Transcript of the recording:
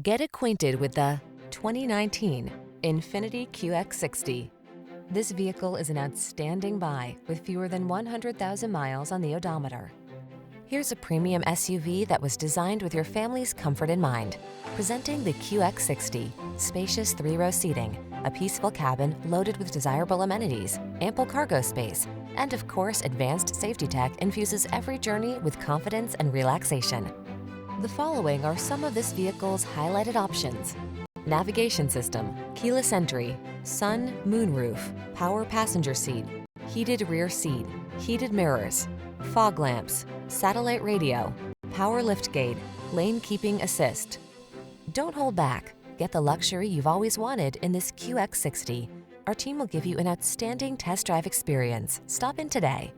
Get acquainted with the 2019 INFINITI QX60. This vehicle is an outstanding buy with fewer than 100,000 miles on the odometer. Here's a premium SUV that was designed with your family's comfort in mind. Presenting the QX60. Spacious 3-row seating, a peaceful cabin loaded with desirable amenities, ample cargo space, and of course, advanced safety tech infuses every journey with confidence and relaxation. The following are some of this vehicle's highlighted options: navigation system, keyless entry, sun, moonroof, power passenger seat, heated rear seat, heated mirrors, fog lamps, satellite radio, power liftgate, lane keeping assist. Don't hold back. Get the luxury you've always wanted in this QX60. Our team will give you an outstanding test drive experience. Stop in today.